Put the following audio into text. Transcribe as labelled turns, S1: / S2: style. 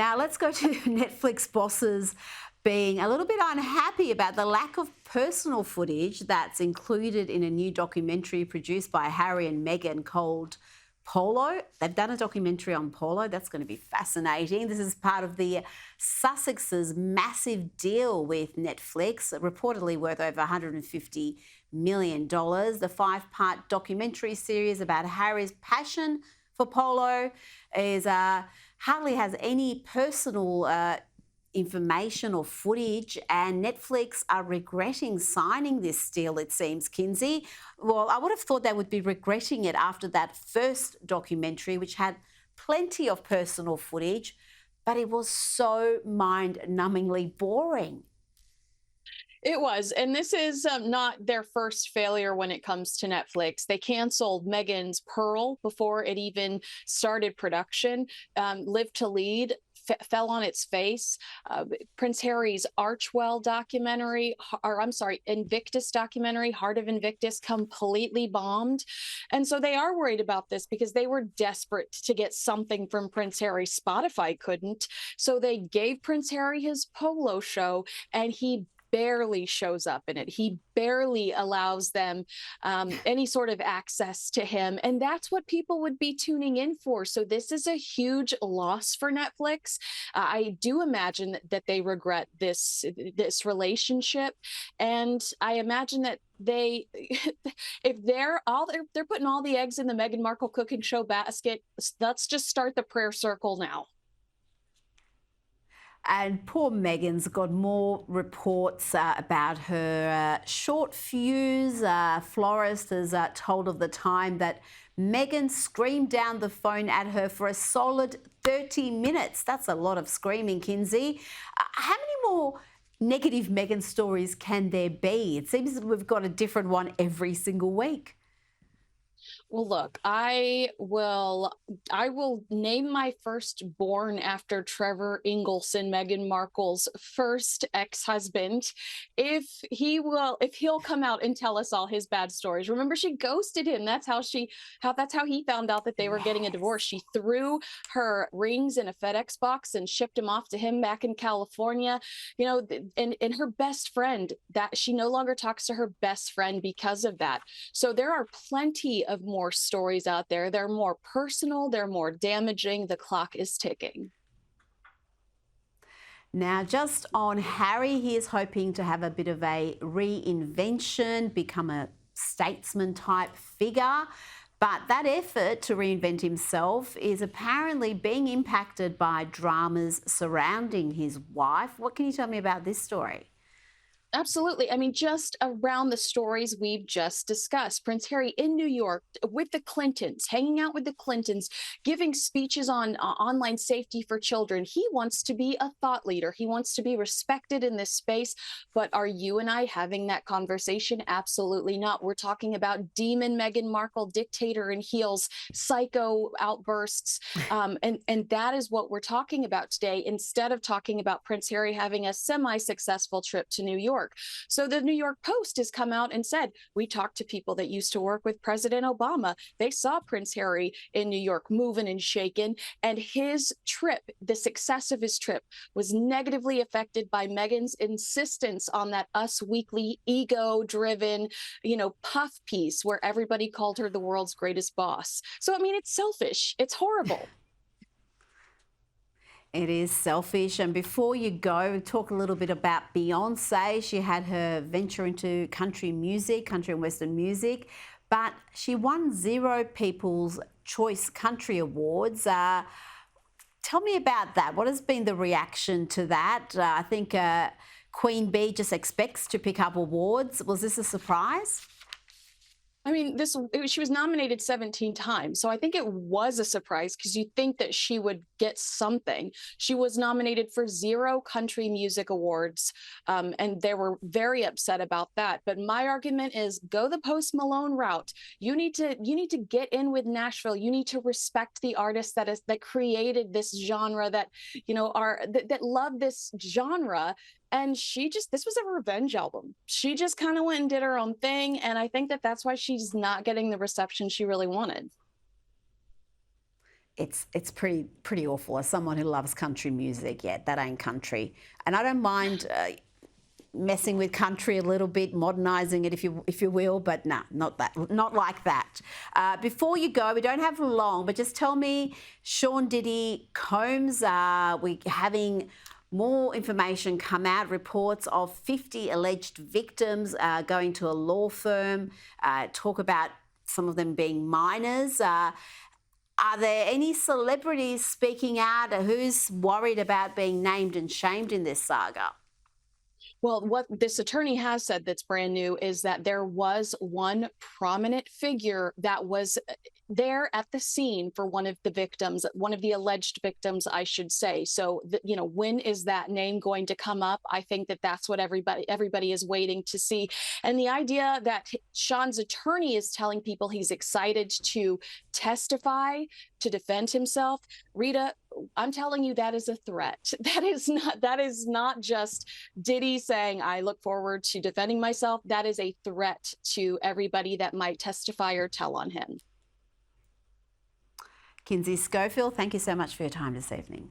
S1: Now let's go to Netflix bosses being a little bit unhappy about the lack of personal footage that's included in a new documentary produced by Harry and Meghan called Polo. They've done a documentary on Polo. That's going to be fascinating. This is part of the Sussex's massive deal with Netflix, reportedly worth over $150 million. The five-part documentary series about Harry's passion for polo is hardly has any personal information or footage, and Netflix are regretting signing this deal, it seems, Kinsey. Well, I would have thought they would be regretting it after that first documentary, which had plenty of personal footage, but it was so mind-numbingly boring.
S2: It was. And this is not their first failure when it comes to Netflix. They canceled Meghan's Pearl before it even started production. Live to Lead fell on its face. Prince Harry's Archwell documentary, or I'm sorry, Invictus documentary, Heart of Invictus, completely bombed. And so they are worried about this because they were desperate to get something from Prince Harry. Spotify couldn't. So they gave Prince Harry his polo show, and he barely shows up in it. He barely allows them any sort of access to him. And that's what people would be tuning in for. So this is a huge loss for Netflix. I do imagine that they regret this relationship. And I imagine that they if they're putting all the eggs in the Meghan Markle cooking show basket, let's just start the prayer circle now.
S1: And poor Meghan's got more reports about her short fuse. Florist has told of the time that Meghan screamed down the phone at her for a solid 30 minutes. That's a lot of screaming, Kinsey. How many more negative Meghan stories can there be? It seems that we've got a different one every single week.
S2: Well, look, I will name my firstborn after Trevor Ingleson, Meghan Markle's first ex-husband, if he'll come out and tell us all his bad stories. Remember, she ghosted him. That's how he found out that they were getting a divorce. She threw her rings in a FedEx box and shipped them off to him back in California. You know, and her best friend, that she no longer talks to her best friend because of that. So there are plenty of more stories out there. They're more personal, they're more damaging. The clock is ticking.
S1: Now, just on Harry, he is hoping to have a bit of a reinvention, become a statesman type figure. But that effort to reinvent himself is apparently being impacted by dramas surrounding his wife. What can you tell me about this story?
S2: Absolutely. I mean, just around the stories we've just discussed. Prince Harry in New York with the Clintons, hanging out with the Clintons, giving speeches on online safety for children. He wants to be a thought leader. He wants to be respected in this space. But are you and I having that conversation? Absolutely not. We're talking about demon Meghan Markle, dictator in heels, psycho outbursts. And that is what we're talking about today, instead of talking about Prince Harry having a semi-successful trip to New York. So the New York Post has come out and said, we talked to people that used to work with President Obama. They saw Prince Harry in New York moving and shaking, and his trip, the success of his trip, was negatively affected by Meghan's insistence on that Us Weekly ego-driven, puff piece where everybody called her the world's greatest boss. So, I mean, it's selfish. It's horrible.
S1: It is selfish. And before you go, talk a little bit about Beyonce. She had her venture into country and Western music, but she won 0 People's Choice Country Awards. Tell me about that. What has been the reaction to that? I think Queen Bee just expects to pick up awards. Was this a surprise?
S2: I mean, she was nominated 17 times, so I think it was a surprise because you think that she would get something. She was nominated for 0 country music awards, and they were very upset about that. But my argument is, go the Post Malone route. You need to get in with Nashville. You need to respect the artists that created this genre, that that love this genre. And this was a revenge album. She just kind of went and did her own thing. And I think that that's why she's not getting the reception she really wanted.
S1: it's pretty awful. As someone who loves country music, yeah, that ain't country. And I don't mind messing with country a little bit, modernising it, if you will, but nah, not like that. Before you go, we don't have long, but just tell me, Sean Diddy Combs, we having more information come out, reports of 50 alleged victims going to a law firm, talk about some of them being minors. Are there any celebrities speaking out? Who's worried about being named and shamed in this saga?
S2: Well, what this attorney has said that's brand new is that there was one prominent figure that was there at the scene for one of the victims, one of the alleged victims, I should say. So, when is that name going to come up? I think that that's what everybody is waiting to see. And the idea that Sean's attorney is telling people he's excited to testify to defend himself, Rita, I'm telling you, that is a threat. That is not just Diddy saying, I look forward to defending myself. That is a threat to everybody that might testify or tell on him.
S1: Kinsey Schofield, thank you so much for your time this evening.